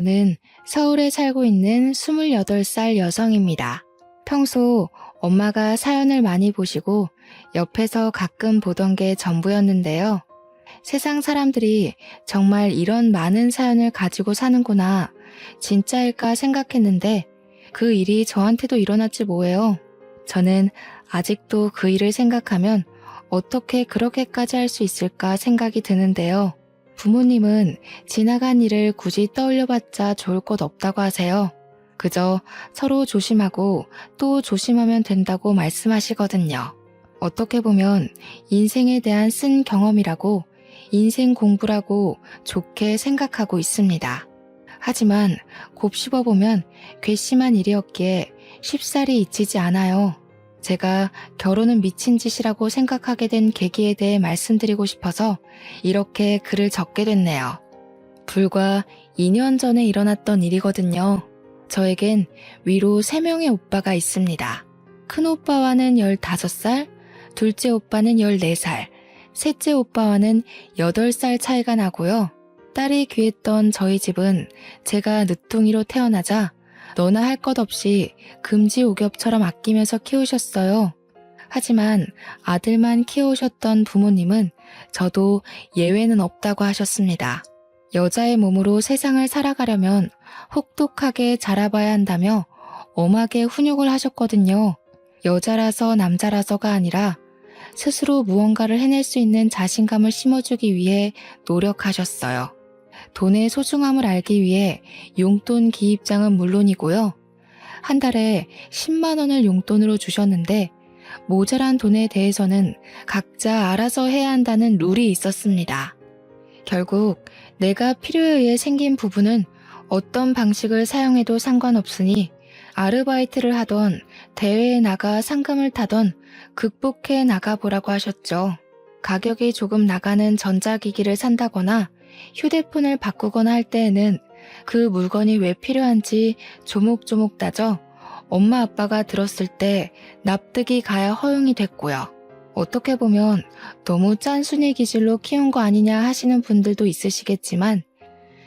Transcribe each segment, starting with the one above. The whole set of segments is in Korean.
저는 서울에 살고 있는 28살 여성입니다. 평소 엄마가 사연을 많이 보시고 옆에서 가끔 보던 게 전부였는데요. 세상 사람들이 정말 이런 많은 사연을 가지고 사는구나, 진짜일까 생각했는데 그 일이 저한테도 일어났지 뭐예요. 저는 아직도 그 일을 생각하면 어떻게 그렇게까지 할 수 있을까 생각이 드는데요. 부모님은 지나간 일을 굳이 떠올려봤자 좋을 것 없다고 하세요. 그저 서로 조심하고 또 조심하면 된다고 말씀하시거든요. 어떻게 보면 인생에 대한 쓴 경험이라고, 인생 공부라고 좋게 생각하고 있습니다. 하지만 곱씹어보면 괘씸한 일이었기에 쉽사리 잊히지 않아요. 제가 결혼은 미친 짓이라고 생각하게 된 계기에 대해 말씀드리고 싶어서 이렇게 글을 적게 됐네요. 불과 2년 전에 일어났던 일이거든요. 저에겐 위로 3명의 오빠가 있습니다. 큰 오빠와는 15살, 둘째 오빠는 14살, 셋째 오빠와는 8살 차이가 나고요. 딸이 귀했던 저희 집은 제가 늦둥이로 태어나자 너나 할 것 없이 금지옥엽처럼 아끼면서 키우셨어요. 하지만 아들만 키우셨던 부모님은 저도 예외는 없다고 하셨습니다. 여자의 몸으로 세상을 살아가려면 혹독하게 자라봐야 한다며 엄하게 훈육을 하셨거든요. 여자라서 남자라서가 아니라 스스로 무언가를 해낼 수 있는 자신감을 심어주기 위해 노력하셨어요. 돈의 소중함을 알기 위해 용돈 기입장은 물론이고요. 한 달에 10만 원을 용돈으로 주셨는데 모자란 돈에 대해서는 각자 알아서 해야 한다는 룰이 있었습니다. 결국 내가 필요에 의해 생긴 부분은 어떤 방식을 사용해도 상관없으니 아르바이트를 하던 대회에 나가 상금을 타던 극복해 나가보라고 하셨죠. 가격이 조금 나가는 전자기기를 산다거나 휴대폰을 바꾸거나 할 때에는 그 물건이 왜 필요한지 조목조목 따져 엄마 아빠가 들었을 때 납득이 가야 허용이 됐고요. 어떻게 보면 너무 짠순이 기질로 키운 거 아니냐 하시는 분들도 있으시겠지만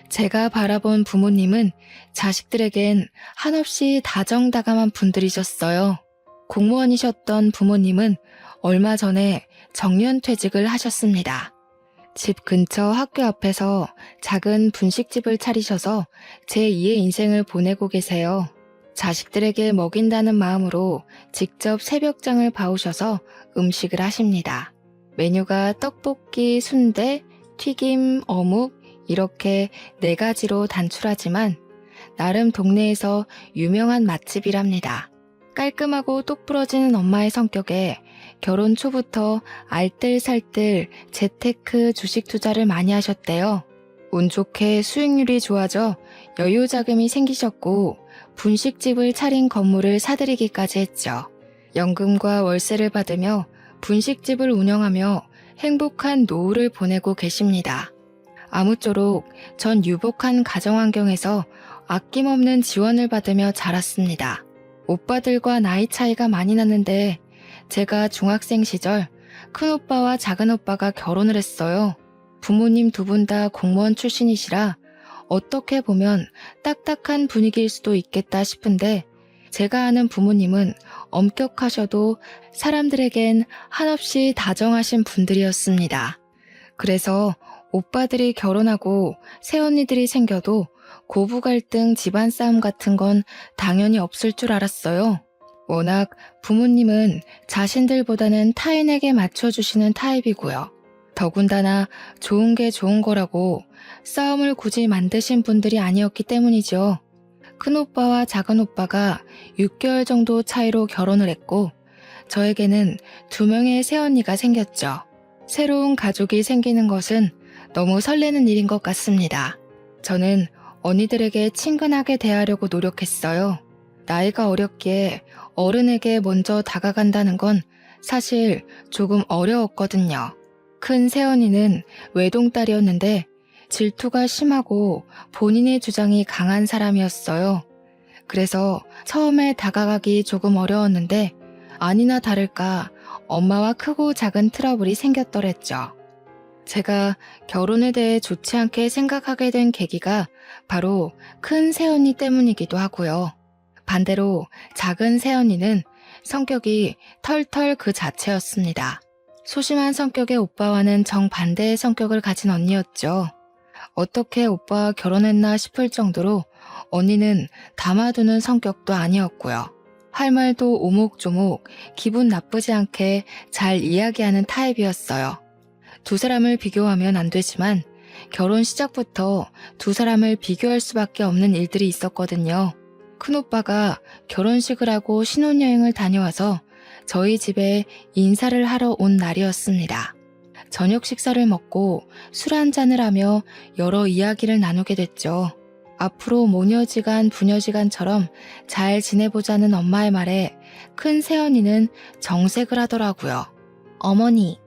제가 바라본 부모님은 자식들에겐 한없이 다정다감한 분들이셨어요. 공무원이셨던 부모님은 얼마 전에 정년퇴직을 하셨습니다. 집 근처 학교 앞에서 작은 분식집을 차리셔서 제2의 인생을 보내고 계세요. 자식들에게 먹인다는 마음으로 직접 새벽장을 봐오셔서 음식을 하십니다. 메뉴가 떡볶이, 순대, 튀김, 어묵 이렇게 4가지로 단출하지만 나름 동네에서 유명한 맛집이랍니다. 깔끔하고 똑부러지는 엄마의 성격에 결혼 초부터 알뜰살뜰 재테크 주식 투자를 많이 하셨대요. 운 좋게 수익률이 좋아져 여유 자금이 생기셨고 분식집을 차린 건물을 사들이기까지 했죠. 연금과 월세를 받으며 분식집을 운영하며 행복한 노후를 보내고 계십니다. 아무쪼록 전 유복한 가정환경에서 아낌없는 지원을 받으며 자랐습니다. 오빠들과 나이 차이가 많이 났는데 제가 중학생 시절 큰오빠와 작은오빠가 결혼을 했어요. 부모님 2분 다 공무원 출신이시라 어떻게 보면 딱딱한 분위기일 수도 있겠다 싶은데 제가 아는 부모님은 엄격하셔도 사람들에겐 한없이 다정하신 분들이었습니다. 그래서 오빠들이 결혼하고 새언니들이 생겨도 고부 갈등, 집안 싸움 같은 건 당연히 없을 줄 알았어요. 워낙 부모님은 자신들보다는 타인에게 맞춰주시는 타입이고요. 더군다나 좋은 게 좋은 거라고 싸움을 굳이 만드신 분들이 아니었기 때문이죠. 큰오빠와 작은오빠가 6개월 정도 차이로 결혼을 했고 저에게는 2명의 새언니가 생겼죠. 새로운 가족이 생기는 것은 너무 설레는 일인 것 같습니다. 저는 언니들에게 친근하게 대하려고 노력했어요. 나이가 어렸기에 어른에게 먼저 다가간다는 건 사실 조금 어려웠거든요. 큰 새언니는 외동딸이었는데 질투가 심하고 본인의 주장이 강한 사람이었어요. 그래서 처음에 다가가기 조금 어려웠는데 아니나 다를까 엄마와 크고 작은 트러블이 생겼더랬죠. 제가 결혼에 대해 좋지 않게 생각하게 된 계기가 바로 큰 새언니 때문이기도 하고요. 반대로 작은 새언니는 성격이 털털 그 자체였습니다. 소심한 성격의 오빠와는 정반대의 성격을 가진 언니였죠. 어떻게 오빠와 결혼했나 싶을 정도로 언니는 담아두는 성격도 아니었고요. 할 말도 오목조목 기분 나쁘지 않게 잘 이야기하는 타입이었어요. 두 사람을 비교하면 안 되지만 결혼 시작부터 두 사람을 비교할 수밖에 없는 일들이 있었거든요. 큰오빠가 결혼식을 하고 신혼여행을 다녀와서 저희 집에 인사를 하러 온 날이었습니다. 저녁 식사를 먹고 술 한잔을 하며 여러 이야기를 나누게 됐죠. 앞으로 모녀지간 부녀지간처럼 잘 지내보자는 엄마의 말에 큰 새언니는 정색을 하더라고요. 어머니,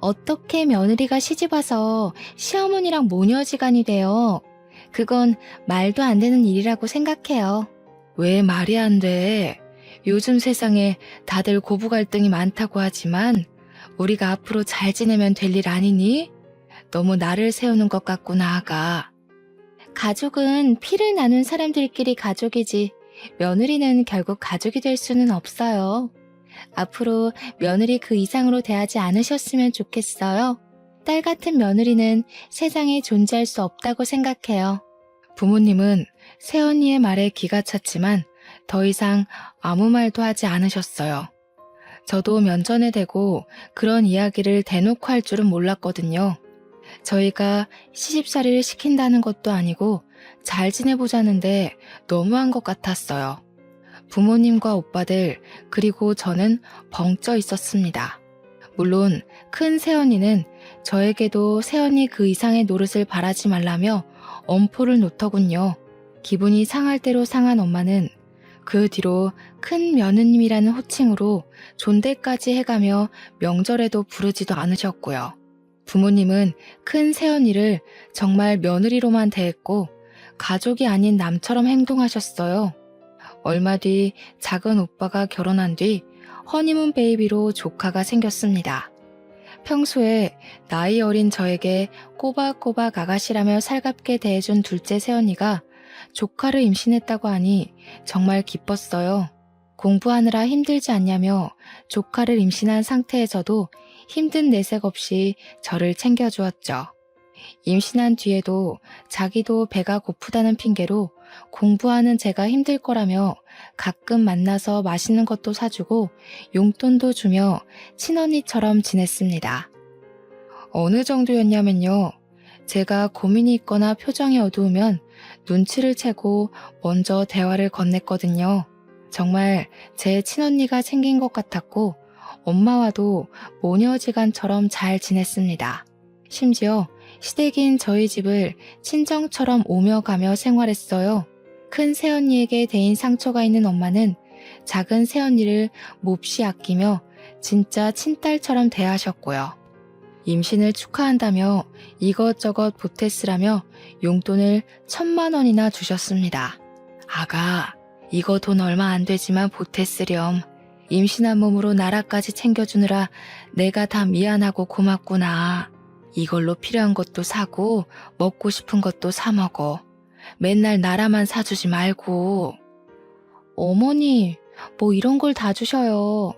어떻게 며느리가 시집와서 시어머니랑 모녀지간이 돼요? 그건 말도 안 되는 일이라고 생각해요. 왜 말이 안 돼? 요즘 세상에 다들 고부 갈등이 많다고 하지만 우리가 앞으로 잘 지내면 될 일 아니니? 너무 나를 세우는 것 같구나, 아가. 가족은 피를 나눈 사람들끼리 가족이지 며느리는 결국 가족이 될 수는 없어요. 앞으로 며느리 그 이상으로 대하지 않으셨으면 좋겠어요. 딸 같은 며느리는 세상에 존재할 수 없다고 생각해요. 부모님은 새언니의 말에 기가 찼지만 더 이상 아무 말도 하지 않으셨어요. 저도 면전에 대고 그런 이야기를 대놓고 할 줄은 몰랐거든요. 저희가 시집살이를 시킨다는 것도 아니고 잘 지내보자는데 너무한 것 같았어요. 부모님과 오빠들 그리고 저는 벙쪄 있었습니다. 물론 큰 새언니는 저에게도 새언니 그 이상의 노릇을 바라지 말라며 엄포를 놓더군요. 기분이 상할 대로 상한 엄마는 그 뒤로 큰 며느님이라는 호칭으로 존대까지 해가며 명절에도 부르지도 않으셨고요. 부모님은 큰 새언니를 정말 며느리로만 대했고 가족이 아닌 남처럼 행동하셨어요. 얼마 뒤 작은 오빠가 결혼한 뒤 허니문 베이비로 조카가 생겼습니다. 평소에 나이 어린 저에게 꼬박꼬박 아가씨라며 살갑게 대해준 둘째 새언니가 조카를 임신했다고 하니 정말 기뻤어요. 공부하느라 힘들지 않냐며 조카를 임신한 상태에서도 힘든 내색 없이 저를 챙겨주었죠. 임신한 뒤에도 자기도 배가 고프다는 핑계로 공부하는 제가 힘들 거라며 가끔 만나서 맛있는 것도 사주고 용돈도 주며 친언니처럼 지냈습니다. 어느 정도였냐면요. 제가 고민이 있거나 표정이 어두우면 눈치를 채고 먼저 대화를 건넸거든요. 정말 제 친언니가 생긴 것 같았고 엄마와도 모녀지간처럼 잘 지냈습니다. 심지어 시댁인 저희 집을 친정처럼 오며 가며 생활했어요. 큰 새언니에게 대인 상처가 있는 엄마는 작은 새언니를 몹시 아끼며 진짜 친딸처럼 대하셨고요. 임신을 축하한다며 이것저것 보태쓰라며 용돈을 1,000만 원이나 주셨습니다. 아가, 이거 돈 얼마 안 되지만 보태쓰렴. 임신한 몸으로 나라까지 챙겨주느라 내가 다 미안하고 고맙구나. 이걸로 필요한 것도 사고 먹고 싶은 것도 사 먹어. 맨날 나라만 사주지 말고. 어머니, 뭐 이런 걸 다 주셔요.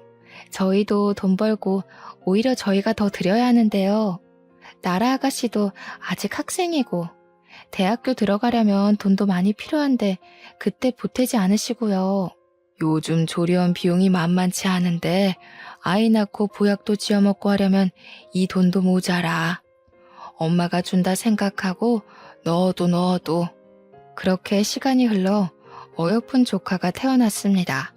저희도 돈 벌고 오히려 저희가 더 드려야 하는데요. 나라 아가씨도 아직 학생이고 대학교 들어가려면 돈도 많이 필요한데 그때 보태지 않으시고요. 요즘 조리원 비용이 만만치 않은데 아이 낳고 보약도 지어먹고 하려면 이 돈도 모자라. 엄마가 준다 생각하고 넣어도. 그렇게 시간이 흘러 어여쁜 조카가 태어났습니다.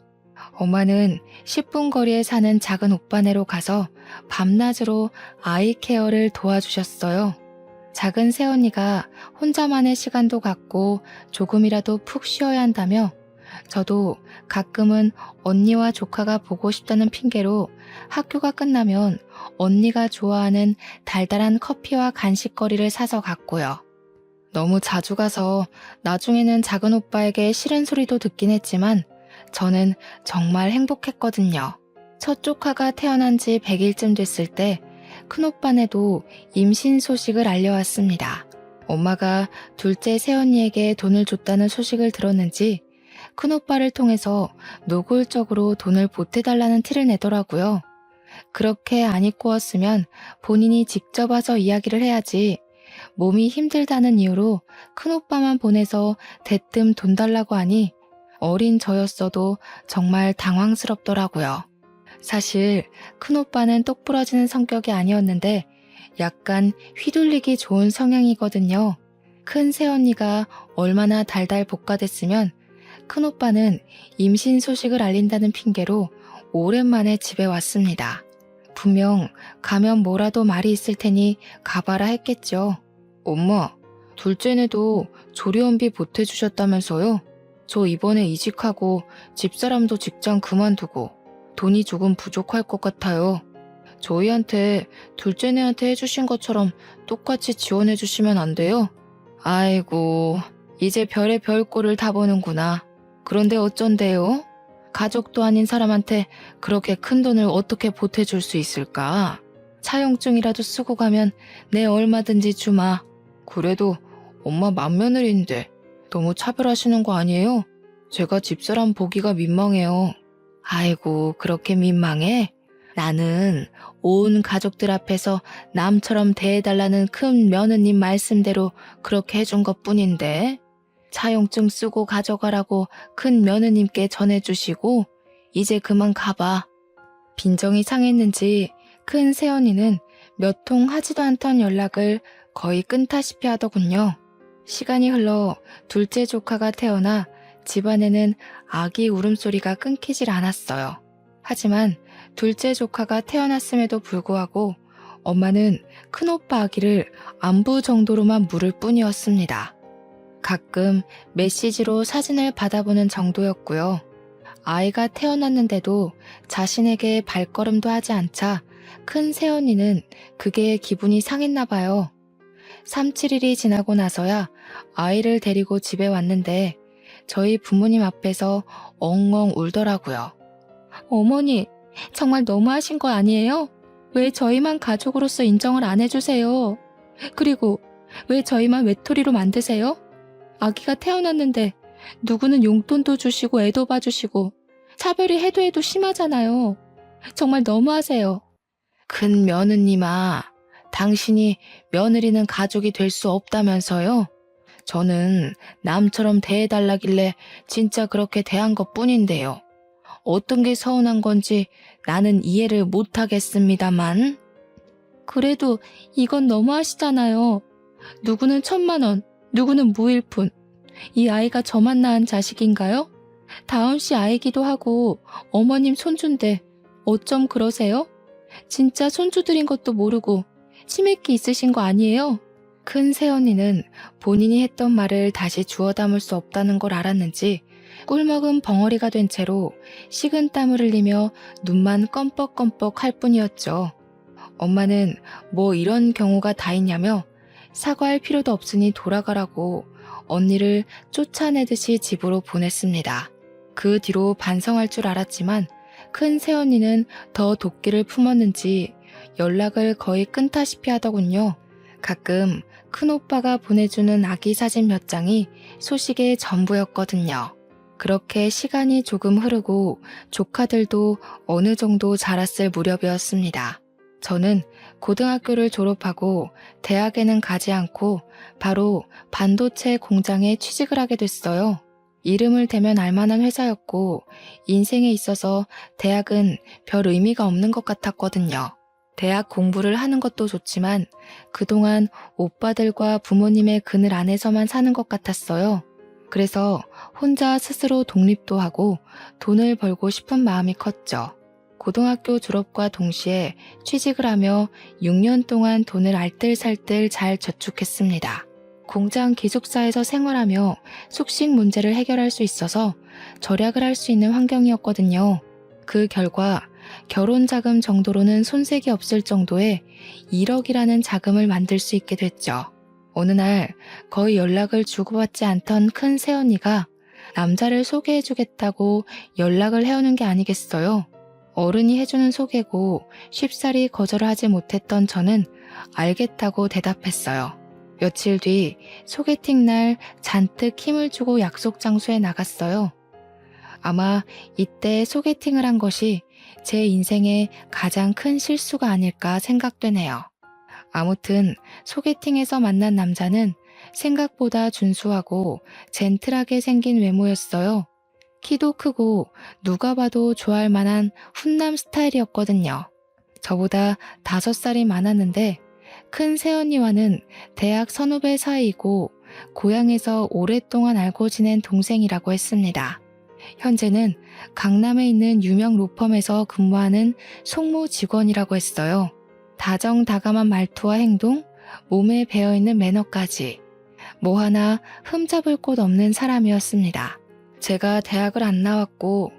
엄마는 10분 거리에 사는 작은 오빠네로 가서 밤낮으로 아이 케어를 도와주셨어요. 작은 새언니가 혼자만의 시간도 갖고 조금이라도 푹 쉬어야 한다며 저도 가끔은 언니와 조카가 보고 싶다는 핑계로 학교가 끝나면 언니가 좋아하는 달달한 커피와 간식거리를 사서 갔고요. 너무 자주 가서 나중에는 작은 오빠에게 싫은 소리도 듣긴 했지만 저는 정말 행복했거든요. 첫 조카가 태어난 지 100일쯤 됐을 때 큰오빠네도 임신 소식을 알려왔습니다. 엄마가 둘째 새언니에게 돈을 줬다는 소식을 들었는지 큰오빠를 통해서 노골적으로 돈을 보태달라는 티를 내더라고요. 그렇게 안 입고 왔으면 본인이 직접 와서 이야기를 해야지 몸이 힘들다는 이유로 큰오빠만 보내서 대뜸 돈 달라고 하니 어린 저였어도 정말 당황스럽더라고요. 사실 큰오빠는 똑부러지는 성격이 아니었는데 약간 휘둘리기 좋은 성향이거든요. 큰 새언니가 얼마나 달달 볶아댔으면 큰오빠는 임신 소식을 알린다는 핑계로 오랜만에 집에 왔습니다. 분명 가면 뭐라도 말이 있을 테니 가봐라 했겠죠. 엄마, 둘째네도 조리원비 보태주셨다면서요? 저 이번에 이직하고 집사람도 직장 그만두고 돈이 조금 부족할 것 같아요. 저희한테 둘째네한테 해주신 것처럼 똑같이 지원해 주시면 안 돼요? 아이고, 이제 별의 별 꼴을 다 보는구나. 그런데 어쩐대요? 가족도 아닌 사람한테 그렇게 큰 돈을 어떻게 보태줄 수 있을까? 차용증이라도 쓰고 가면 내 얼마든지 주마. 그래도 엄마 맏며느리인데 너무 차별하시는 거 아니에요? 제가 집사람 보기가 민망해요. 아이고, 그렇게 민망해? 나는 온 가족들 앞에서 남처럼 대해달라는 큰 며느님 말씀대로 그렇게 해준 것 뿐인데 차용증 쓰고 가져가라고 큰 며느님께 전해주시고 이제 그만 가봐. 빈정이 상했는지 큰 새언니는 몇 통 하지도 않던 연락을 거의 끊다시피 하더군요. 시간이 흘러 둘째 조카가 태어나 집안에는 아기 울음소리가 끊기질 않았어요. 하지만 둘째 조카가 태어났음에도 불구하고 엄마는 큰오빠 아기를 안부 정도로만 물을 뿐이었습니다. 가끔 메시지로 사진을 받아보는 정도였고요. 아이가 태어났는데도 자신에게 발걸음도 하지 않자 큰 새언니는 그게 기분이 상했나 봐요. 3, 7일이 지나고 나서야 아이를 데리고 집에 왔는데 저희 부모님 앞에서 엉엉 울더라고요. 어머니, 정말 너무하신 거 아니에요? 왜 저희만 가족으로서 인정을 안 해주세요? 그리고 왜 저희만 외톨이로 만드세요? 아기가 태어났는데 누구는 용돈도 주시고 애도 봐주시고 차별이 해도 해도 심하잖아요. 정말 너무하세요. 큰 며느님아, 당신이 며느리는 가족이 될 수 없다면서요? 저는 남처럼 대해달라길래 진짜 그렇게 대한 것 뿐인데요. 어떤 게 서운한 건지 나는 이해를 못하겠습니다만. 그래도 이건 너무하시잖아요. 누구는 1,000만 원, 누구는 무일푼. 이 아이가 저만 낳은 자식인가요? 다은 씨 아이기도 하고 어머님 손주인데 어쩜 그러세요? 진짜 손주 들인 것도 모르고 치맥기 있으신 거 아니에요? 큰 새언니는 본인이 했던 말을 다시 주워 담을 수 없다는 걸 알았는지 꿀먹은 벙어리가 된 채로 식은땀을 흘리며 눈만 껌뻑껌뻑 할 뿐이었죠. 엄마는 뭐 이런 경우가 다 있냐며 사과할 필요도 없으니 돌아가라고 언니를 쫓아내듯이 집으로 보냈습니다. 그 뒤로 반성할 줄 알았지만 큰 새언니는 더 도끼를 품었는지 연락을 거의 끊다시피 하더군요. 가끔 큰오빠가 보내주는 아기 사진 몇 장이 소식의 전부였거든요. 그렇게 시간이 조금 흐르고 조카들도 어느 정도 자랐을 무렵이었습니다. 저는 고등학교를 졸업하고 대학에는 가지 않고 바로 반도체 공장에 취직을 하게 됐어요. 이름을 대면 알만한 회사였고 인생에 있어서 대학은 별 의미가 없는 것 같았거든요. 대학 공부를 하는 것도 좋지만 그동안 오빠들과 부모님의 그늘 안에서만 사는 것 같았어요. 그래서 혼자 스스로 독립도 하고 돈을 벌고 싶은 마음이 컸죠. 고등학교 졸업과 동시에 취직을 하며 6년 동안 돈을 알뜰살뜰 잘 저축했습니다. 공장 기숙사에서 생활하며 숙식 문제를 해결할 수 있어서 절약을 할 수 있는 환경이었거든요. 그 결과 결혼 자금 정도로는 손색이 없을 정도의 1억이라는 자금을 만들 수 있게 됐죠. 어느 날 거의 연락을 주고받지 않던 큰 새언니가 남자를 소개해주겠다고 연락을 해오는 게 아니겠어요. 어른이 해주는 소개고 쉽사리 거절을 하지 못했던 저는 알겠다고 대답했어요. 며칠 뒤 소개팅 날 잔뜩 힘을 주고 약속 장소에 나갔어요. 아마 이때 소개팅을 한 것이 제 인생의 가장 큰 실수가 아닐까 생각되네요. 아무튼 소개팅에서 만난 남자는 생각보다 준수하고 젠틀하게 생긴 외모였어요. 키도 크고 누가 봐도 좋아할 만한 훈남 스타일이었거든요. 저보다 5살이 많았는데 큰 새언니와는 대학 선후배 사이이고 고향에서 오랫동안 알고 지낸 동생이라고 했습니다. 현재는 강남에 있는 유명 로펌에서 근무하는 송무 직원이라고 했어요. 다정다감한 말투와 행동, 몸에 배어있는 매너까지 뭐 하나 흠잡을 곳 없는 사람이었습니다. 제가 대학을 안 나왔고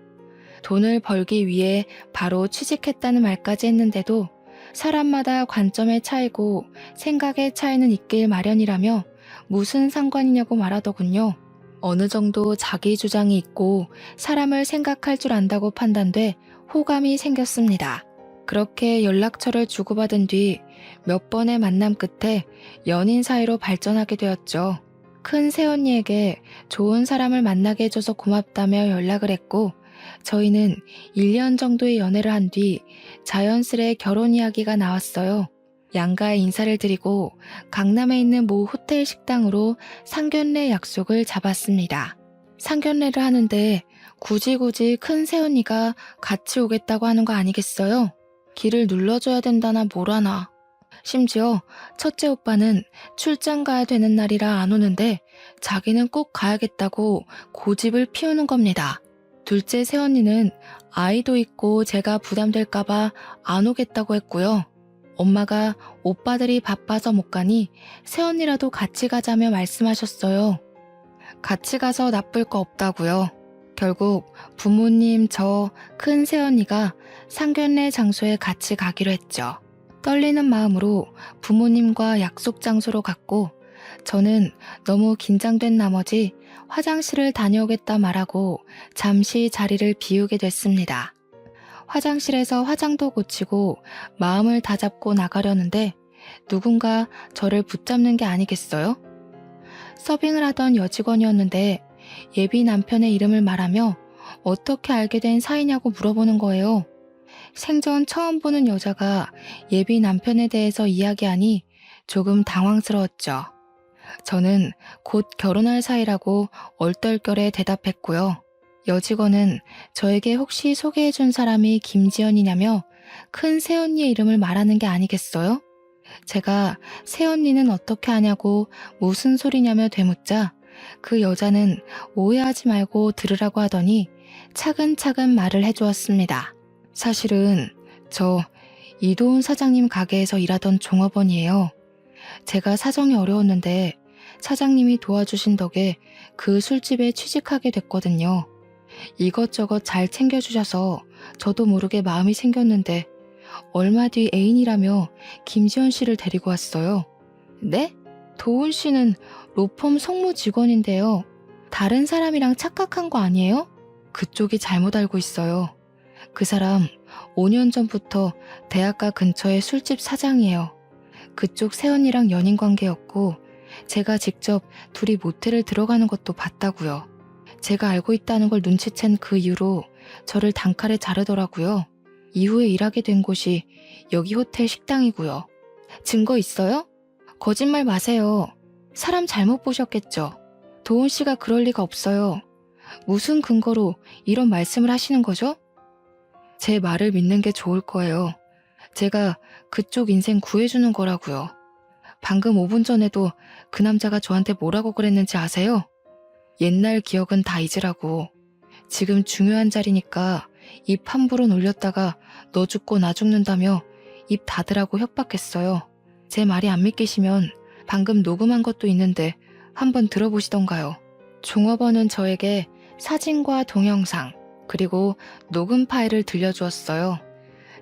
돈을 벌기 위해 바로 취직했다는 말까지 했는데도 사람마다 관점의 차이고 생각의 차이는 있길 마련이라며 무슨 상관이냐고 말하더군요. 어느 정도 자기 주장이 있고 사람을 생각할 줄 안다고 판단돼 호감이 생겼습니다. 그렇게 연락처를 주고받은 뒤 몇 번의 만남 끝에 연인 사이로 발전하게 되었죠. 큰 새언니에게 좋은 사람을 만나게 해줘서 고맙다며 연락을 했고 저희는 1년 정도의 연애를 한 뒤 자연스레 결혼 이야기가 나왔어요. 양가에 인사를 드리고 강남에 있는 모 호텔 식당으로 상견례 약속을 잡았습니다. 상견례를 하는데 굳이 큰 새언니가 같이 오겠다고 하는 거 아니겠어요? 길을 눌러줘야 된다나 뭐라나. 심지어 첫째 오빠는 출장 가야 되는 날이라 안 오는데 자기는 꼭 가야겠다고 고집을 피우는 겁니다. 둘째 새언니는 아이도 있고 제가 부담될까봐 안 오겠다고 했고요. 엄마가 오빠들이 바빠서 못 가니 새언니라도 같이 가자며 말씀하셨어요. 같이 가서 나쁠 거 없다고요. 결국 부모님, 저, 큰 새언니가 상견례 장소에 같이 가기로 했죠. 떨리는 마음으로 부모님과 약속 장소로 갔고 저는 너무 긴장된 나머지 화장실을 다녀오겠다 말하고 잠시 자리를 비우게 됐습니다. 화장실에서 화장도 고치고 마음을 다잡고 나가려는데 누군가 저를 붙잡는 게 아니겠어요? 서빙을 하던 여직원이었는데 예비 남편의 이름을 말하며 어떻게 알게 된 사이냐고 물어보는 거예요. 생전 처음 보는 여자가 예비 남편에 대해서 이야기하니 조금 당황스러웠죠. 저는 곧 결혼할 사이라고 얼떨결에 대답했고요. 여직원은 저에게 혹시 소개해준 사람이 김지연이냐며 큰 새언니의 이름을 말하는 게 아니겠어요? 제가 새언니는 어떻게 아냐고 무슨 소리냐며 되묻자 그 여자는 오해하지 말고 들으라고 하더니 차근차근 말을 해주었습니다. 사실은 저 이도훈 사장님 가게에서 일하던 종업원이에요. 제가 사정이 어려웠는데 사장님이 도와주신 덕에 그 술집에 취직하게 됐거든요. 이것저것 잘 챙겨주셔서 저도 모르게 마음이 생겼는데 얼마 뒤 애인이라며 김지연 씨를 데리고 왔어요. 네? 도훈 씨는 로펌 송무 직원인데요. 다른 사람이랑 착각한 거 아니에요? 그쪽이 잘못 알고 있어요. 그 사람 5년 전부터 대학가 근처의 술집 사장이에요. 그쪽 새언니랑 연인 관계였고 제가 직접 둘이 모텔을 들어가는 것도 봤다고요. 제가 알고 있다는 걸 눈치챈 그 이후로 저를 단칼에 자르더라고요. 이후에 일하게 된 곳이 여기 호텔 식당이고요. 증거 있어요? 거짓말 마세요. 사람 잘못 보셨겠죠. 도훈 씨가 그럴 리가 없어요. 무슨 근거로 이런 말씀을 하시는 거죠? 제 말을 믿는 게 좋을 거예요. 제가 그쪽 인생 구해주는 거라고요. 방금 5분 전에도 그 남자가 저한테 뭐라고 그랬는지 아세요? 옛날 기억은 다 잊으라고. 지금 중요한 자리니까 입 함부로 놀렸다가 너 죽고 나 죽는다며 입 닫으라고 협박했어요. 제 말이 안 믿기시면 방금 녹음한 것도 있는데 한번 들어보시던가요. 종업원은 저에게 사진과 동영상 그리고 녹음 파일을 들려주었어요.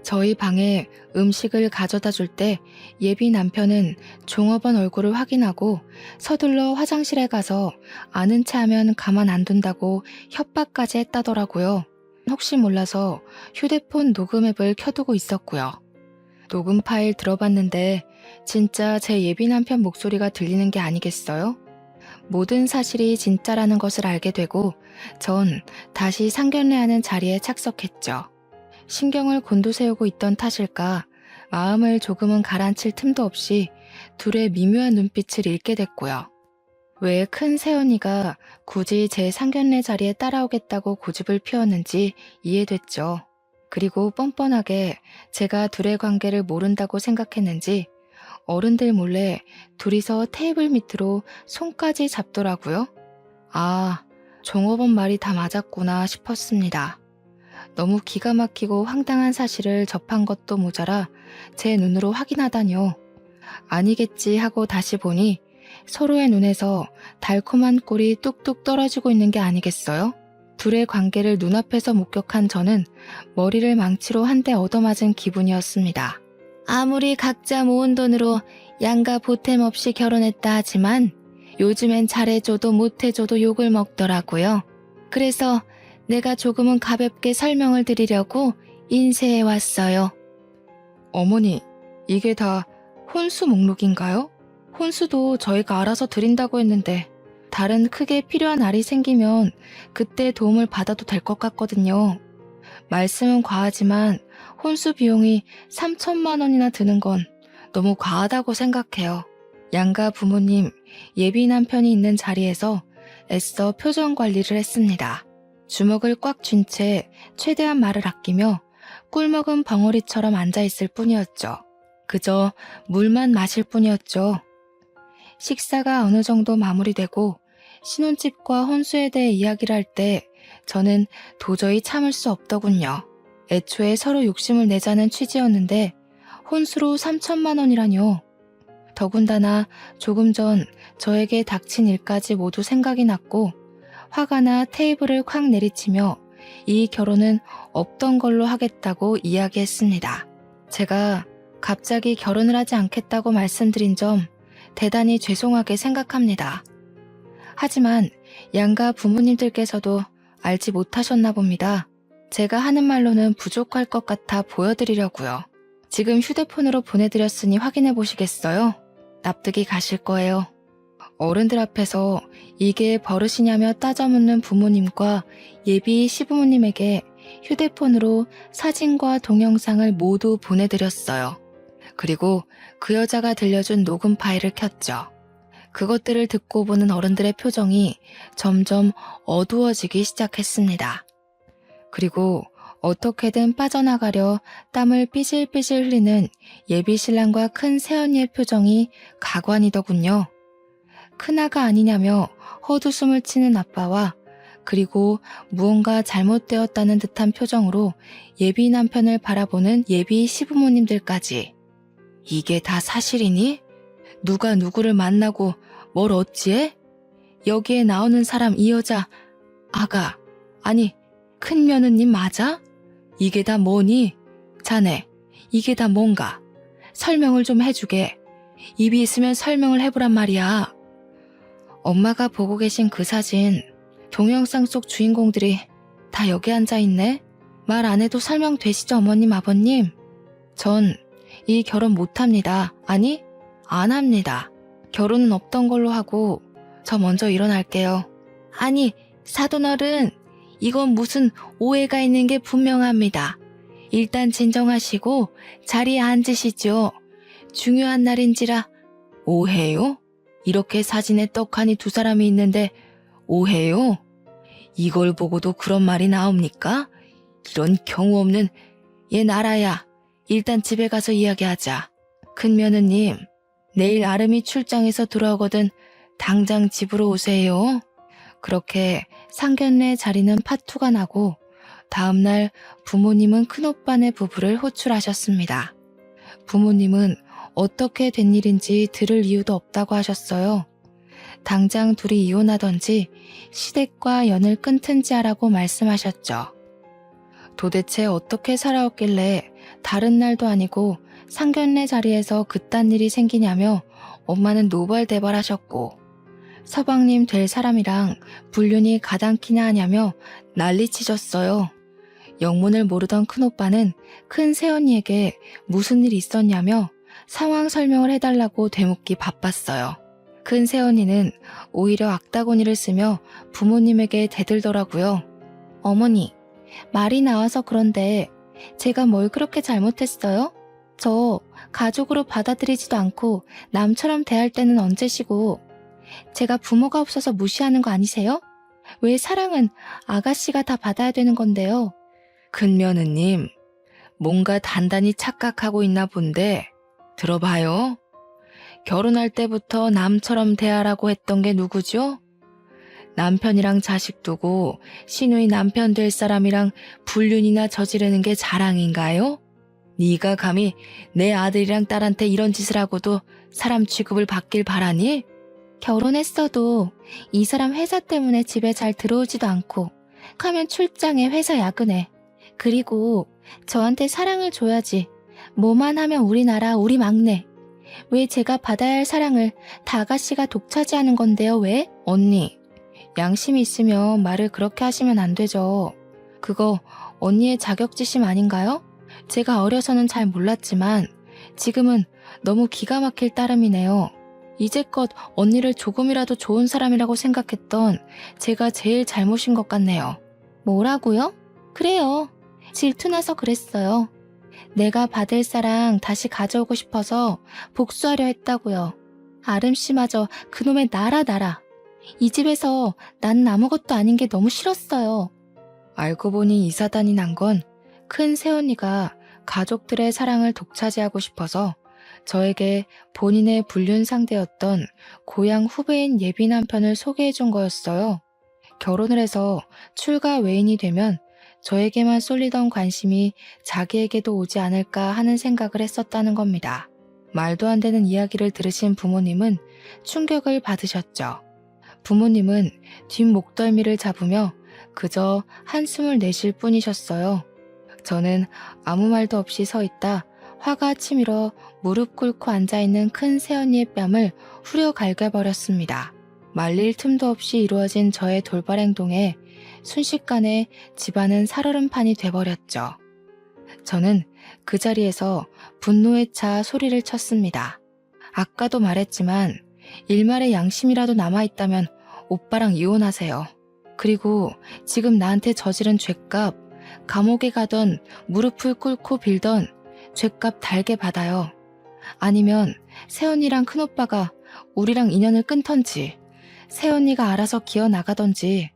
저희 방에 음식을 가져다 줄 때 예비 남편은 종업원 얼굴을 확인하고 서둘러 화장실에 가서 아는 체 하면 가만 안 둔다고 협박까지 했다더라고요. 혹시 몰라서 휴대폰 녹음 앱을 켜두고 있었고요. 녹음 파일 들어봤는데 진짜 제 예비 남편 목소리가 들리는 게 아니겠어요? 모든 사실이 진짜라는 것을 알게 되고 전 다시 상견례하는 자리에 착석했죠. 신경을 곤두세우고 있던 탓일까 마음을 조금은 가라앉힐 틈도 없이 둘의 미묘한 눈빛을 읽게 됐고요. 왜 큰 새언니가 굳이 제 상견례 자리에 따라오겠다고 고집을 피웠는지 이해됐죠. 그리고 뻔뻔하게 제가 둘의 관계를 모른다고 생각했는지 어른들 몰래 둘이서 테이블 밑으로 손까지 잡더라고요. 아, 종업원 말이 다 맞았구나 싶었습니다. 너무 기가 막히고 황당한 사실을 접한 것도 모자라 제 눈으로 확인하다니요. 아니겠지 하고 다시 보니 서로의 눈에서 달콤한 꿀이 뚝뚝 떨어지고 있는 게 아니겠어요? 둘의 관계를 눈앞에서 목격한 저는 머리를 망치로 한 대 얻어맞은 기분이었습니다. 아무리 각자 모은 돈으로 양가 보탬 없이 결혼했다 하지만 요즘엔 잘해줘도 못해줘도 욕을 먹더라고요. 그래서 내가 조금은 가볍게 설명을 드리려고 인쇄해 왔어요. 어머니, 이게 다 혼수 목록인가요? 혼수도 저희가 알아서 드린다고 했는데 다른 크게 필요한 알이 생기면 그때 도움을 받아도 될 것 같거든요. 말씀은 과하지만 혼수 비용이 3천만 원이나 드는 건 너무 과하다고 생각해요. 양가 부모님, 예비 남편이 있는 자리에서 애써 표정 관리를 했습니다. 주먹을 꽉 쥔 채 최대한 말을 아끼며 꿀먹은 벙어리처럼 앉아있을 뿐이었죠. 그저 물만 마실 뿐이었죠. 식사가 어느 정도 마무리되고 신혼집과 혼수에 대해 이야기를 할 때 저는 도저히 참을 수 없더군요. 애초에 서로 욕심을 내자는 취지였는데 혼수로 3천만 원이라뇨. 더군다나 조금 전 저에게 닥친 일까지 모두 생각이 났고 화가 나 테이블을 콱 내리치며 이 결혼은 없던 걸로 하겠다고 이야기했습니다. 제가 갑자기 결혼을 하지 않겠다고 말씀드린 점 대단히 죄송하게 생각합니다. 하지만 양가 부모님들께서도 알지 못하셨나 봅니다. 제가 하는 말로는 부족할 것 같아 보여드리려고요. 지금 휴대폰으로 보내드렸으니 확인해 보시겠어요? 납득이 가실 거예요. 어른들 앞에서 이게 버릇이냐며 따져묻는 부모님과 예비 시부모님에게 휴대폰으로 사진과 동영상을 모두 보내드렸어요. 그리고 그 여자가 들려준 녹음 파일을 켰죠. 그것들을 듣고 보는 어른들의 표정이 점점 어두워지기 시작했습니다. 그리고 어떻게든 빠져나가려 땀을 삐질삐질 흘리는 예비 신랑과 큰 새언니의 표정이 가관이더군요. 큰아가 아니냐며 헛웃음을 치는 아빠와 그리고 무언가 잘못되었다는 듯한 표정으로 예비 남편을 바라보는 예비 시부모님들까지. 이게 다 사실이니? 누가 누구를 만나고 뭘 어찌해? 여기에 나오는 사람 이 여자 아가 아니 큰 며느님 맞아? 이게 다 뭐니? 자네 이게 다 뭔가? 설명을 좀 해주게. 입이 있으면 설명을 해보란 말이야. 엄마가 보고 계신 그 사진 동영상 속 주인공들이 다 여기 앉아있네? 말 안 해도 설명되시죠 어머님 아버님? 전 이 결혼 못합니다. 아니 안 합니다. 결혼은 없던 걸로 하고 저 먼저 일어날게요. 아니 사돈어른 이건 무슨 오해가 있는 게 분명합니다. 일단 진정하시고 자리에 앉으시죠. 중요한 날인지라. 오해요? 이렇게 사진에 떡하니 두 사람이 있는데 오해요? 이걸 보고도 그런 말이 나옵니까? 이런 경우 없는 얘 나라야. 일단 집에 가서 이야기하자. 큰 며느님, 내일 아름이 출장에서 돌아오거든 당장 집으로 오세요. 그렇게 상견례 자리는 파투가 나고 다음날 부모님은 큰오빠네 부부를 호출하셨습니다. 부모님은 어떻게 된 일인지 들을 이유도 없다고 하셨어요. 당장 둘이 이혼하던지 시댁과 연을 끊든지 하라고 말씀하셨죠. 도대체 어떻게 살아왔길래 다른 날도 아니고 상견례 자리에서 그딴 일이 생기냐며 엄마는 노발대발하셨고 서방님 될 사람이랑 불륜이 가당키나 하냐며 난리치셨어요. 영문을 모르던 큰오빠는 큰 새언니에게 무슨 일이 있었냐며 상황 설명을 해달라고 되묻기 바빴어요. 큰 새언니는 오히려 악다구니를 쓰며 부모님에게 대들더라고요. 어머니, 말이 나와서 그런데 제가 뭘 그렇게 잘못했어요? 저 가족으로 받아들이지도 않고 남처럼 대할 때는 언제시고 제가 부모가 없어서 무시하는 거 아니세요? 왜 사랑은 아가씨가 다 받아야 되는 건데요? 큰며느님, 뭔가 단단히 착각하고 있나 본데 들어봐요. 결혼할 때부터 남처럼 대하라고 했던 게 누구죠? 남편이랑 자식 두고 시누이 남편 될 사람이랑 불륜이나 저지르는 게 자랑인가요? 네가 감히 내 아들이랑 딸한테 이런 짓을 하고도 사람 취급을 받길 바라니? 결혼했어도 이 사람 회사 때문에 집에 잘 들어오지도 않고 가면 출장에 회사 야근해. 그리고 저한테 사랑을 줘야지. 뭐만 하면 우리나라 우리 막내. 왜 제가 받아야 할 사랑을 다 아가씨가 독차지하는 건데요, 왜? 언니, 양심이 있으면 말을 그렇게 하시면 안 되죠. 그거 언니의 자격지심 아닌가요? 제가 어려서는 잘 몰랐지만 지금은 너무 기가 막힐 따름이네요. 이제껏 언니를 조금이라도 좋은 사람이라고 생각했던 제가 제일 잘못인 것 같네요. 뭐라고요? 그래요. 질투나서 그랬어요. 내가 받을 사랑 다시 가져오고 싶어서 복수하려 했다고요. 아름씨마저 그놈의 나라. 이 집에서 난 아무것도 아닌 게 너무 싫었어요. 알고 보니 이 사단이 난 건 큰 새언니가 가족들의 사랑을 독차지하고 싶어서 저에게 본인의 불륜 상대였던 고향 후배인 예비 남편을 소개해 준 거였어요. 결혼을 해서 출가 외인이 되면 저에게만 쏠리던 관심이 자기에게도 오지 않을까 하는 생각을 했었다는 겁니다. 말도 안 되는 이야기를 들으신 부모님은 충격을 받으셨죠. 부모님은 뒷목덜미를 잡으며 그저 한숨을 내쉴 뿐이셨어요. 저는 아무 말도 없이 서 있다 화가 치밀어 무릎 꿇고 앉아있는 큰 새언니의 뺨을 후려 갈겨버렸습니다. 말릴 틈도 없이 이루어진 저의 돌발 행동에 순식간에 집안은 살얼음판이 돼버렸죠. 저는 그 자리에서 분노에 차 소리를 쳤습니다. 아까도 말했지만 일말의 양심이라도 남아있다면 오빠랑 이혼하세요. 그리고 지금 나한테 저지른 죄값, 감옥에 가던 무릎을 꿇고 빌던 죄값 달게 받아요. 아니면 새언니랑 큰오빠가 우리랑 인연을 끊던지 새언니가 알아서 기어나가던지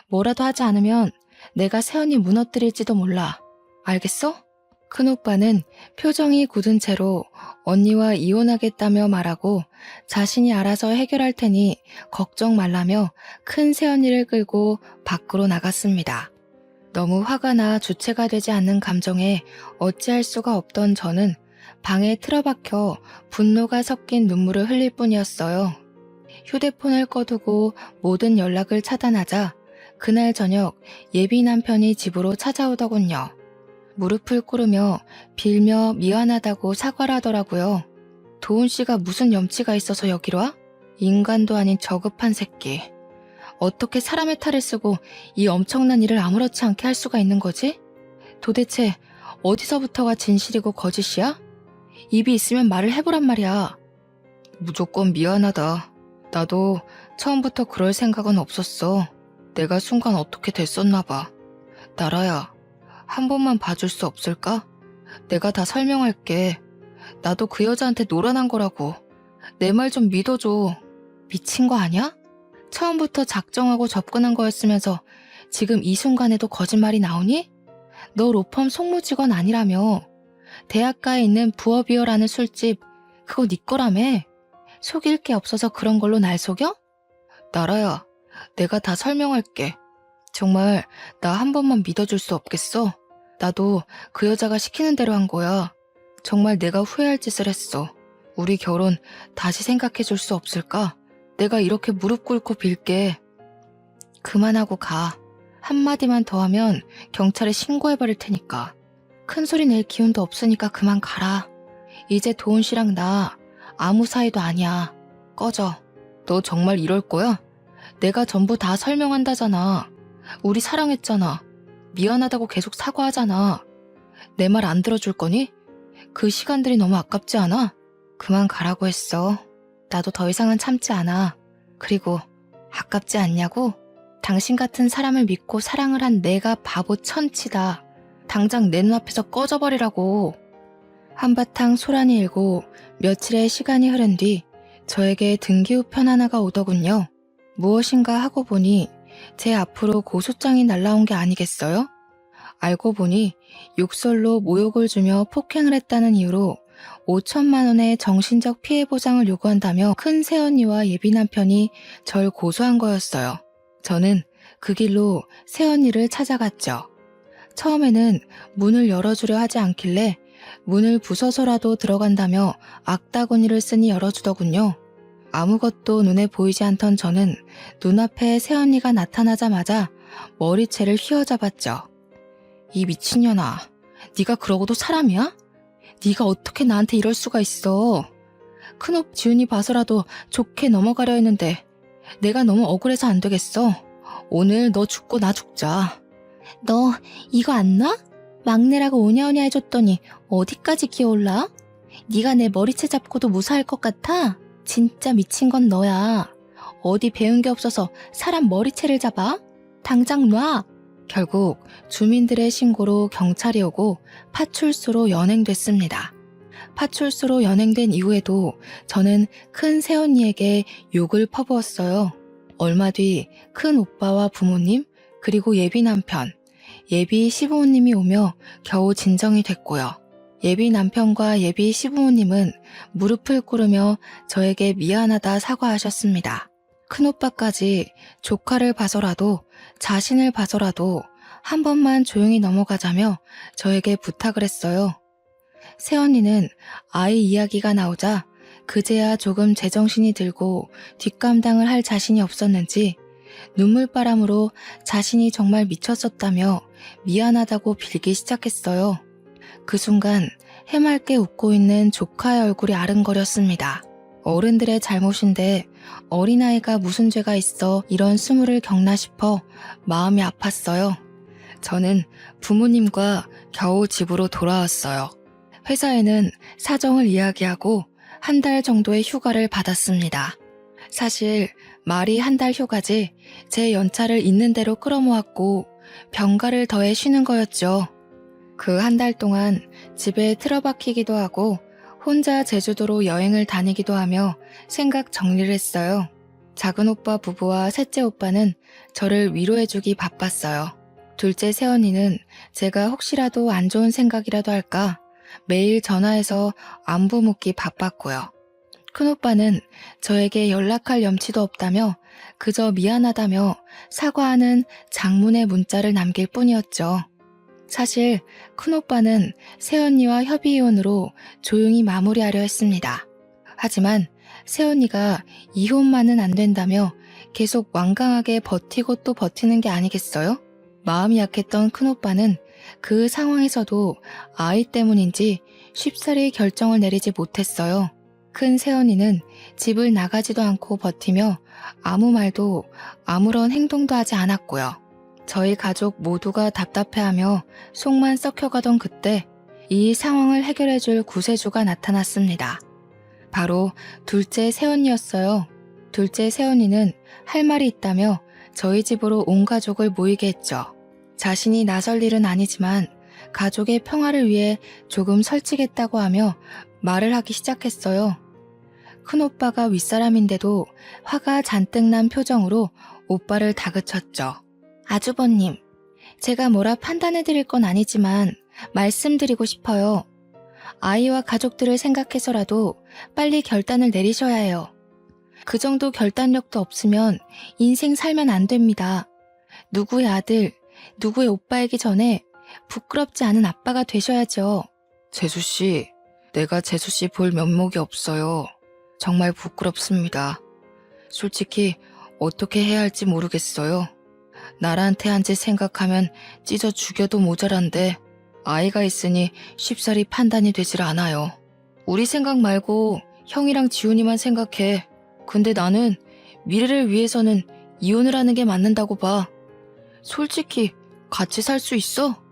뭐라도 하지 않으면 내가 새언니 무너뜨릴지도 몰라. 알겠어? 큰오빠는 표정이 굳은 채로 언니와 이혼하겠다며 말하고 자신이 알아서 해결할 테니 걱정 말라며 큰 새언니를 끌고 밖으로 나갔습니다. 너무 화가 나 주체가 되지 않는 감정에 어찌할 수가 없던 저는 방에 틀어박혀 분노가 섞인 눈물을 흘릴 뿐이었어요. 휴대폰을 꺼두고 모든 연락을 차단하자 그날 저녁 예비 남편이 집으로 찾아오더군요. 무릎을 꿇으며 빌며 미안하다고 사과를 하더라고요. 도훈 씨가 무슨 염치가 있어서 여기로 와? 인간도 아닌 저급한 새끼. 어떻게 사람의 탈을 쓰고 이 엄청난 일을 아무렇지 않게 할 수가 있는 거지? 도대체 어디서부터가 진실이고 거짓이야? 입이 있으면 말을 해보란 말이야. 무조건 미안하다. 나도 처음부터 그럴 생각은 없었어. 내가 순간 어떻게 됐었나 봐. 나라야, 한 번만 봐줄 수 없을까? 내가 다 설명할게. 나도 그 여자한테 노란한 거라고. 내 말 좀 믿어줘. 미친 거 아니야? 처음부터 작정하고 접근한 거였으면서 지금 이 순간에도 거짓말이 나오니? 너 로펌 송무직원 아니라며. 대학가에 있는 부어비어라는 술집, 그거 네 거라며. 속일 게 없어서 그런 걸로 날 속여? 나라야, 내가 다 설명할게. 정말 나 한 번만 믿어줄 수 없겠어? 나도 그 여자가 시키는 대로 한 거야. 정말 내가 후회할 짓을 했어. 우리 결혼 다시 생각해 줄 수 없을까? 내가 이렇게 무릎 꿇고 빌게. 그만하고 가. 한마디만 더 하면 경찰에 신고해버릴 테니까. 큰 소리 낼 기운도 없으니까 그만 가라. 이제 도훈 씨랑 나 아무 사이도 아니야. 꺼져. 너 정말 이럴 거야? 내가 전부 다 설명한다잖아. 우리 사랑했잖아. 미안하다고 계속 사과하잖아. 내 말 안 들어줄 거니? 그 시간들이 너무 아깝지 않아? 그만 가라고 했어. 나도 더 이상은 참지 않아. 그리고 아깝지 않냐고? 당신 같은 사람을 믿고 사랑을 한 내가 바보 천치다. 당장 내 눈앞에서 꺼져버리라고. 한바탕 소란이 일고 며칠의 시간이 흐른 뒤 저에게 등기우편 하나가 오더군요. 무엇인가 하고 보니 제 앞으로 고소장이 날라온 게 아니겠어요? 알고 보니 욕설로 모욕을 주며 폭행을 했다는 이유로 5천만 원의 정신적 피해 보상을 요구한다며 큰 새언니와 예비 남편이 절 고소한 거였어요. 저는 그 길로 새언니를 찾아갔죠. 처음에는 문을 열어주려 하지 않길래 문을 부숴서라도 들어간다며 악다구니를 쓰니 열어주더군요. 아무것도 눈에 보이지 않던 저는 눈앞에 새언니가 나타나자마자 머리채를 휘어잡았죠. 이 미친년아, 네가 그러고도 사람이야? 네가 어떻게 나한테 이럴 수가 있어. 큰오빠 지훈이 봐서라도 좋게 넘어가려 했는데 내가 너무 억울해서 안 되겠어. 오늘 너 죽고 나 죽자. 너 이거 안 놔? 막내라고 오냐오냐 해줬더니 어디까지 기어올라? 네가 내 머리채 잡고도 무사할 것 같아? 진짜 미친 건 너야. 어디 배운 게 없어서 사람 머리채를 잡아? 당장 놔. 결국 주민들의 신고로 경찰이 오고 파출소로 연행됐습니다. 파출소로 연행된 이후에도 저는 큰 새언니에게 욕을 퍼부었어요. 얼마 뒤 큰 오빠와 부모님 그리고 예비 남편, 예비 시부모님이 오며 겨우 진정이 됐고요. 예비 남편과 예비 시부모님은 무릎을 꿇으며 저에게 미안하다 사과하셨습니다. 큰오빠까지 조카를 봐서라도 자신을 봐서라도 한 번만 조용히 넘어가자며 저에게 부탁을 했어요. 새언니는 아이 이야기가 나오자 그제야 조금 제정신이 들고 뒷감당을 할 자신이 없었는지 눈물바람으로 자신이 정말 미쳤었다며 미안하다고 빌기 시작했어요. 그 순간 해맑게 웃고 있는 조카의 얼굴이 아른거렸습니다. 어른들의 잘못인데 어린아이가 무슨 죄가 있어 이런 수모를 겪나 싶어 마음이 아팠어요. 저는 부모님과 겨우 집으로 돌아왔어요. 회사에는 사정을 이야기하고 한 달 정도의 휴가를 받았습니다. 사실 말이 한 달 휴가지 제 연차를 있는 대로 끌어모았고 병가를 더해 쉬는 거였죠. 그 한 달 동안 집에 틀어박히기도 하고 혼자 제주도로 여행을 다니기도 하며 생각 정리를 했어요. 작은 오빠 부부와 셋째 오빠는 저를 위로해주기 바빴어요. 둘째 새언니는 제가 혹시라도 안 좋은 생각이라도 할까 매일 전화해서 안부 묻기 바빴고요. 큰오빠는 저에게 연락할 염치도 없다며 그저 미안하다며 사과하는 장문의 문자를 남길 뿐이었죠. 사실 큰오빠는 새언니와 협의이혼으로 조용히 마무리하려 했습니다. 하지만 새언니가 이혼만은 안 된다며 계속 완강하게 버티고 또 버티는 게 아니겠어요? 마음이 약했던 큰오빠는 그 상황에서도 아이 때문인지 쉽사리 결정을 내리지 못했어요. 큰 새언니는 집을 나가지도 않고 버티며 아무 말도 아무런 행동도 하지 않았고요. 저희 가족 모두가 답답해하며 속만 썩혀가던 그때 이 상황을 해결해줄 구세주가 나타났습니다. 바로 둘째 새언니였어요. 둘째 새언니는 할 말이 있다며 저희 집으로 온 가족을 모이게 했죠. 자신이 나설 일은 아니지만 가족의 평화를 위해 조금 설치겠다고 하며 말을 하기 시작했어요. 큰오빠가 윗사람인데도 화가 잔뜩 난 표정으로 오빠를 다그쳤죠. 아주버님, 제가 뭐라 판단해드릴 건 아니지만 말씀드리고 싶어요. 아이와 가족들을 생각해서라도 빨리 결단을 내리셔야 해요. 그 정도 결단력도 없으면 인생 살면 안 됩니다. 누구의 아들, 누구의 오빠이기 전에 부끄럽지 않은 아빠가 되셔야죠. 재수씨, 내가 재수씨 볼 면목이 없어요. 정말 부끄럽습니다. 솔직히 어떻게 해야 할지 모르겠어요. 나한테 한 짓 생각하면 찢어 죽여도 모자란데 아이가 있으니 쉽사리 판단이 되질 않아요. 우리 생각 말고 형이랑 지훈이만 생각해. 근데 나는 미래를 위해서는 이혼을 하는 게 맞는다고 봐. 솔직히 같이 살 수 있어?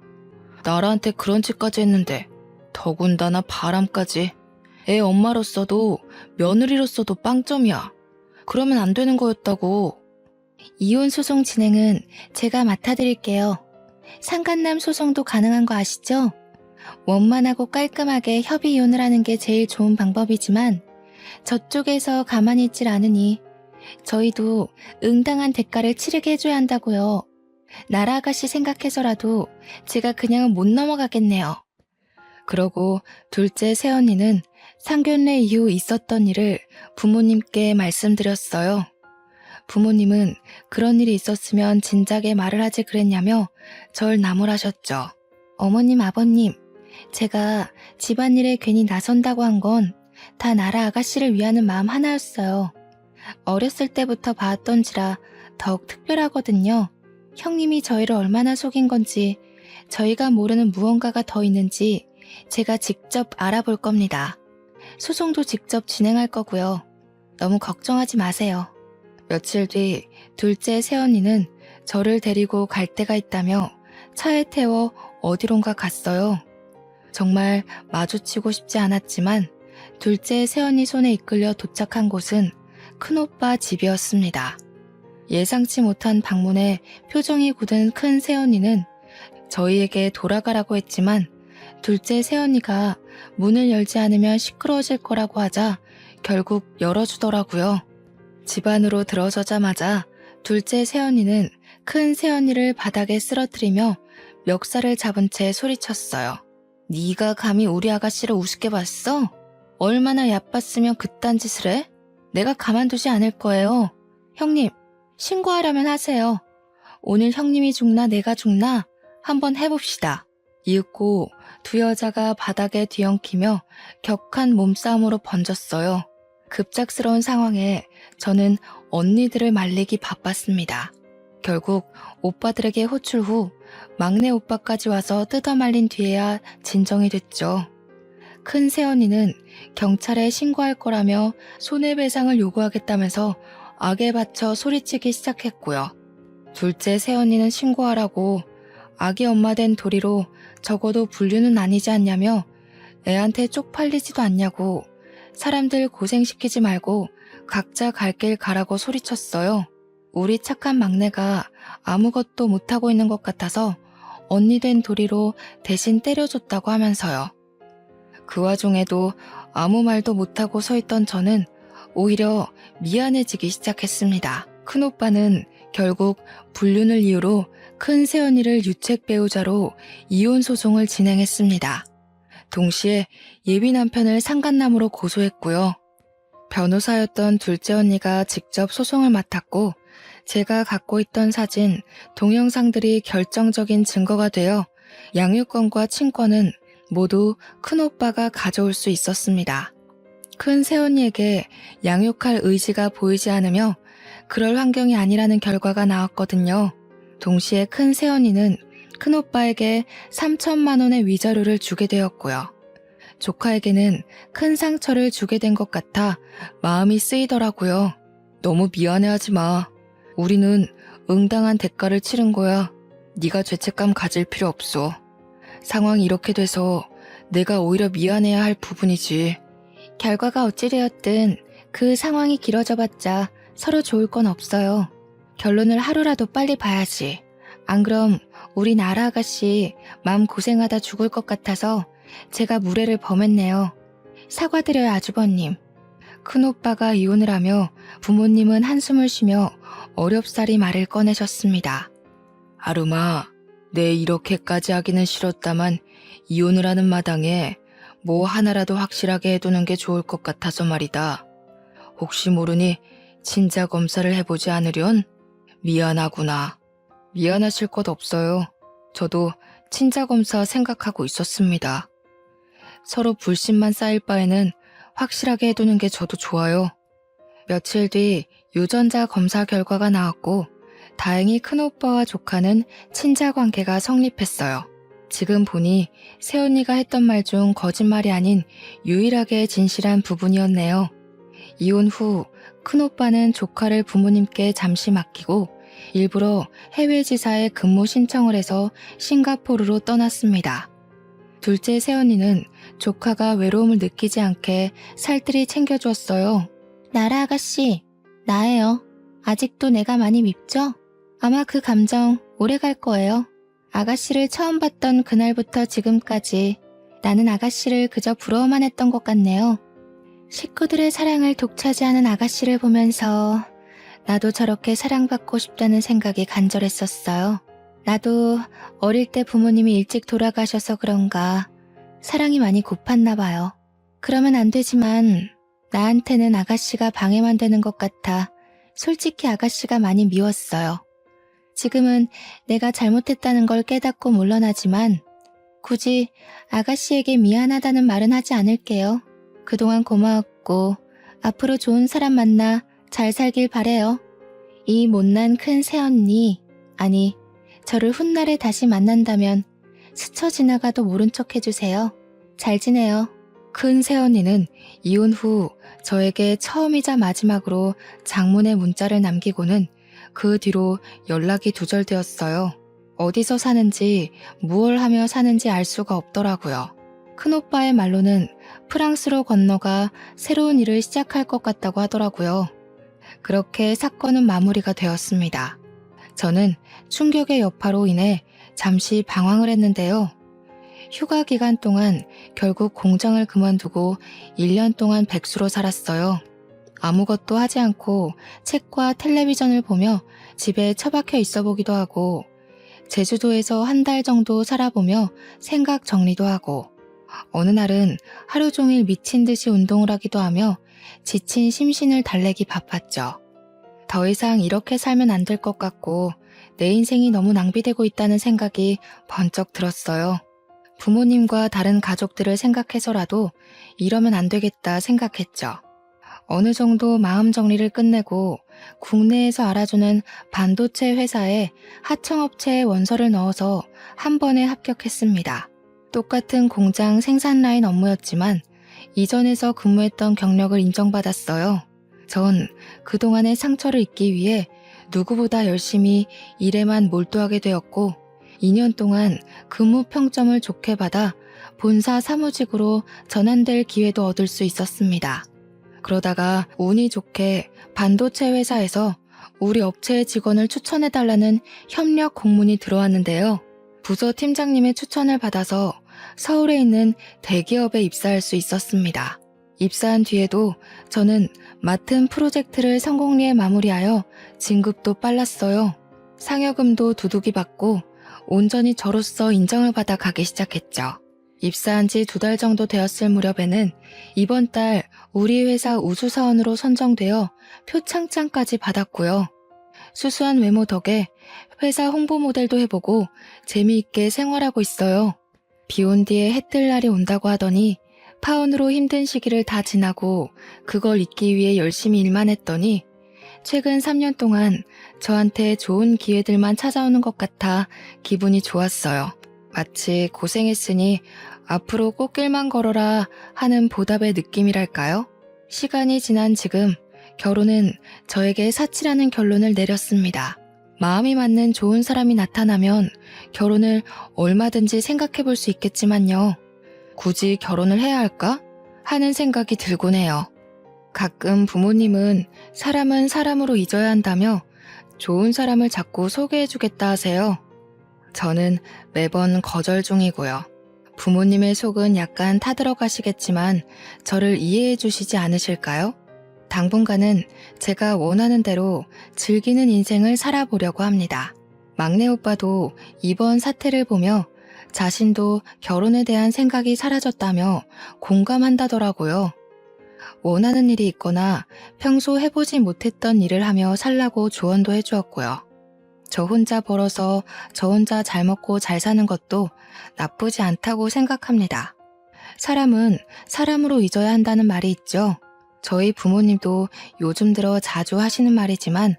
나라한테 그런 짓까지 했는데 더군다나 바람까지. 애 엄마로서도 며느리로서도 빵점이야. 그러면 안 되는 거였다고. 이혼 소송 진행은 제가 맡아드릴게요. 상간남 소송도 가능한 거 아시죠? 원만하고 깔끔하게 협의 이혼을 하는 게 제일 좋은 방법이지만 저쪽에서 가만히 있질 않으니 저희도 응당한 대가를 치르게 해줘야 한다고요. 나라 아가씨 생각해서라도 제가 그냥은 못 넘어가겠네요. 그러고 둘째 새언니는 상견례 이후 있었던 일을 부모님께 말씀드렸어요. 부모님은 그런 일이 있었으면 진작에 말을 하지 그랬냐며 절 나무라셨죠. 어머님, 아버님, 제가 집안일에 괜히 나선다고 한 건 다 나라 아가씨를 위하는 마음 하나였어요. 어렸을 때부터 봐왔던지라 더욱 특별하거든요. 형님이 저희를 얼마나 속인 건지, 저희가 모르는 무언가가 더 있는지 제가 직접 알아볼 겁니다. 소송도 직접 진행할 거고요. 너무 걱정하지 마세요. 며칠 뒤 둘째 새언니는 저를 데리고 갈 데가 있다며 차에 태워 어디론가 갔어요. 정말 마주치고 싶지 않았지만 둘째 새언니 손에 이끌려 도착한 곳은 큰오빠 집이었습니다. 예상치 못한 방문에 표정이 굳은 큰 새언니는 저희에게 돌아가라고 했지만 둘째 새언니가 문을 열지 않으면 시끄러워질 거라고 하자 결국 열어주더라고요. 집 안으로 들어서자마자 둘째 새언니는 큰 새언니를 바닥에 쓰러뜨리며 멱살을 잡은 채 소리쳤어요. 네가 감히 우리 아가씨를 우습게 봤어? 얼마나 얕봤으면 그딴 짓을 해? 내가 가만두지 않을 거예요. 형님, 신고하려면 하세요. 오늘 형님이 죽나 내가 죽나 한번 해봅시다. 이윽고 두 여자가 바닥에 뒤엉키며 격한 몸싸움으로 번졌어요. 급작스러운 상황에 저는 언니들을 말리기 바빴습니다. 결국 오빠들에게 호출 후 막내 오빠까지 와서 뜯어말린 뒤에야 진정이 됐죠. 큰 새언니는 경찰에 신고할 거라며 손해배상을 요구하겠다면서 악에 받쳐 소리치기 시작했고요. 둘째 새언니는 신고하라고 아기 엄마 된 도리로 적어도 불륜은 아니지 않냐며 애한테 쪽팔리지도 않냐고 사람들 고생시키지 말고 각자 갈 길 가라고 소리쳤어요. 우리 착한 막내가 아무것도 못하고 있는 것 같아서 언니 된 도리로 대신 때려줬다고 하면서요. 그 와중에도 아무 말도 못하고 서 있던 저는 오히려 미안해지기 시작했습니다. 큰오빠는 결국 불륜을 이유로 큰 새언니를 유책 배우자로 이혼 소송을 진행했습니다. 동시에 예비 남편을 상간남으로 고소했고요. 변호사였던 둘째 언니가 직접 소송을 맡았고 제가 갖고 있던 사진, 동영상들이 결정적인 증거가 되어 양육권과 친권은 모두 큰오빠가 가져올 수 있었습니다. 큰 새언니에게 양육할 의지가 보이지 않으며 그럴 환경이 아니라는 결과가 나왔거든요. 동시에 큰 새언니는 큰오빠에게 3천만 원의 위자료를 주게 되었고요. 조카에게는 큰 상처를 주게 된 것 같아 마음이 쓰이더라고요. 너무 미안해하지 마. 우리는 응당한 대가를 치른 거야. 네가 죄책감 가질 필요 없어. 상황이 이렇게 돼서 내가 오히려 미안해야 할 부분이지. 결과가 어찌되었든 그 상황이 길어져봤자 서로 좋을 건 없어요. 결론을 하루라도 빨리 봐야지. 안 그럼 우리 나라 아가씨 마음 고생하다 죽을 것 같아서 제가 무례를 범했네요. 사과드려요, 아주버님. 큰오빠가 이혼을 하며 부모님은 한숨을 쉬며 어렵사리 말을 꺼내셨습니다. 아름아, 내 이렇게까지 하기는 싫었다만 이혼을 하는 마당에 뭐 하나라도 확실하게 해두는 게 좋을 것 같아서 말이다. 혹시 모르니 친자 검사를 해보지 않으련? 미안하구나. 미안하실 것 없어요. 저도 친자 검사 생각하고 있었습니다. 서로 불신만 쌓일 바에는 확실하게 해두는 게 저도 좋아요. 며칠 뒤 유전자 검사 결과가 나왔고 다행히 큰오빠와 조카는 친자 관계가 성립했어요. 지금 보니 새언니가 했던 말 중 거짓말이 아닌 유일하게 진실한 부분이었네요. 이혼 후 큰오빠는 조카를 부모님께 잠시 맡기고 일부러 해외 지사에 근무 신청을 해서 싱가포르로 떠났습니다. 둘째 새언니는 조카가 외로움을 느끼지 않게 살뜰히 챙겨주었어요. 나라 아가씨, 나예요. 아직도 내가 많이 밉죠? 아마 그 감정 오래 갈 거예요. 아가씨를 처음 봤던 그날부터 지금까지 나는 아가씨를 그저 부러워만 했던 것 같네요. 식구들의 사랑을 독차지하는 아가씨를 보면서 나도 저렇게 사랑받고 싶다는 생각이 간절했었어요. 나도 어릴 때 부모님이 일찍 돌아가셔서 그런가 사랑이 많이 고팠나 봐요. 그러면 안 되지만 나한테는 아가씨가 방해만 되는 것 같아 솔직히 아가씨가 많이 미웠어요. 지금은 내가 잘못했다는 걸 깨닫고 물러나지만 굳이 아가씨에게 미안하다는 말은 하지 않을게요. 그동안 고마웠고 앞으로 좋은 사람 만나 잘 살길 바래요. 이 못난 큰 새언니, 아니 저를 훗날에 다시 만난다면 스쳐 지나가도 모른 척 해주세요. 잘 지내요. 큰 새언니는 이혼 후 저에게 처음이자 마지막으로 장문의 문자를 남기고는 그 뒤로 연락이 두절되었어요. 어디서 사는지 무얼 하며 사는지 알 수가 없더라고요. 큰오빠의 말로는 프랑스로 건너가 새로운 일을 시작할 것 같다고 하더라고요. 그렇게 사건은 마무리가 되었습니다. 저는 충격의 여파로 인해 잠시 방황을 했는데요. 휴가 기간 동안 결국 공장을 그만두고 1년 동안 백수로 살았어요. 아무것도 하지 않고 책과 텔레비전을 보며 집에 처박혀 있어 보기도 하고 제주도에서 한 달 정도 살아보며 생각 정리도 하고 어느 날은 하루 종일 미친 듯이 운동을 하기도 하며 지친 심신을 달래기 바빴죠. 더 이상 이렇게 살면 안 될 것 같고 내 인생이 너무 낭비되고 있다는 생각이 번쩍 들었어요. 부모님과 다른 가족들을 생각해서라도 이러면 안 되겠다 생각했죠. 어느 정도 마음 정리를 끝내고 국내에서 알아주는 반도체 회사에 하청업체에 원서를 넣어서 한 번에 합격했습니다. 똑같은 공장 생산 라인 업무였지만 이전에서 근무했던 경력을 인정받았어요. 전 그동안의 상처를 잊기 위해 누구보다 열심히 일에만 몰두하게 되었고 2년 동안 근무 평점을 좋게 받아 본사 사무직으로 전환될 기회도 얻을 수 있었습니다. 그러다가 운이 좋게 반도체 회사에서 우리 업체의 직원을 추천해달라는 협력 공문이 들어왔는데요. 부서 팀장님의 추천을 받아서 서울에 있는 대기업에 입사할 수 있었습니다. 입사한 뒤에도 저는 맡은 프로젝트를 성공리에 마무리하여 진급도 빨랐어요. 상여금도 두둑이 받고 온전히 저로서 인정을 받아 가기 시작했죠. 입사한 지 2달 정도 되었을 무렵에는 이번 달 우리 회사 우수사원으로 선정되어 표창장까지 받았고요. 수수한 외모 덕에 회사 홍보 모델도 해보고 재미있게 생활하고 있어요. 비 온 뒤에 해 뜰 날이 온다고 하더니 파혼으로 힘든 시기를 다 지나고 그걸 잊기 위해 열심히 일만 했더니 최근 3년 동안 저한테 좋은 기회들만 찾아오는 것 같아 기분이 좋았어요. 마치 고생했으니 앞으로 꽃길만 걸어라 하는 보답의 느낌이랄까요? 시간이 지난 지금 결혼은 저에게 사치라는 결론을 내렸습니다. 마음이 맞는 좋은 사람이 나타나면 결혼을 얼마든지 생각해 볼 수 있겠지만요. 굳이 결혼을 해야 할까? 하는 생각이 들곤 해요. 가끔 부모님은 사람은 사람으로 잊어야 한다며 좋은 사람을 자꾸 소개해주겠다 하세요. 저는 매번 거절 중이고요. 부모님의 속은 약간 타들어가시겠지만 저를 이해해 주시지 않으실까요? 당분간은 제가 원하는 대로 즐기는 인생을 살아보려고 합니다. 막내 오빠도 이번 사태를 보며 자신도 결혼에 대한 생각이 사라졌다며 공감한다더라고요. 원하는 일이 있거나 평소 해보지 못했던 일을 하며 살라고 조언도 해주었고요. 저 혼자 벌어서 저 혼자 잘 먹고 잘 사는 것도 나쁘지 않다고 생각합니다. 사람은 사람으로 잊어야 한다는 말이 있죠. 저희 부모님도 요즘 들어 자주 하시는 말이지만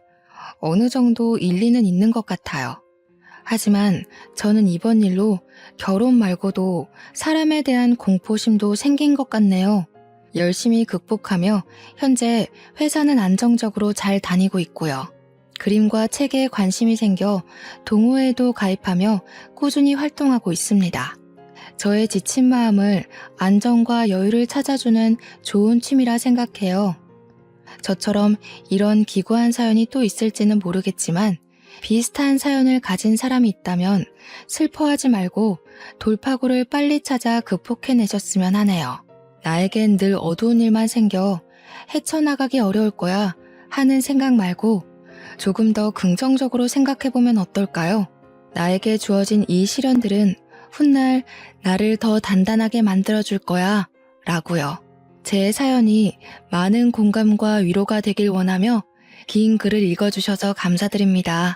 어느 정도 일리는 있는 것 같아요. 하지만 저는 이번 일로 결혼 말고도 사람에 대한 공포심도 생긴 것 같네요. 열심히 극복하며 현재 회사는 안정적으로 잘 다니고 있고요. 그림과 책에 관심이 생겨 동호회에도 가입하며 꾸준히 활동하고 있습니다. 저의 지친 마음을 안정과 여유를 찾아주는 좋은 취미라 생각해요. 저처럼 이런 기구한 사연이 또 있을지는 모르겠지만 비슷한 사연을 가진 사람이 있다면 슬퍼하지 말고 돌파구를 빨리 찾아 극복해내셨으면 하네요. 나에겐 늘 어두운 일만 생겨 헤쳐나가기 어려울 거야 하는 생각 말고 조금 더 긍정적으로 생각해보면 어떨까요? 나에게 주어진 이 시련들은 훗날 나를 더 단단하게 만들어줄 거야 라고요. 제 사연이 많은 공감과 위로가 되길 원하며 긴 글을 읽어주셔서 감사드립니다.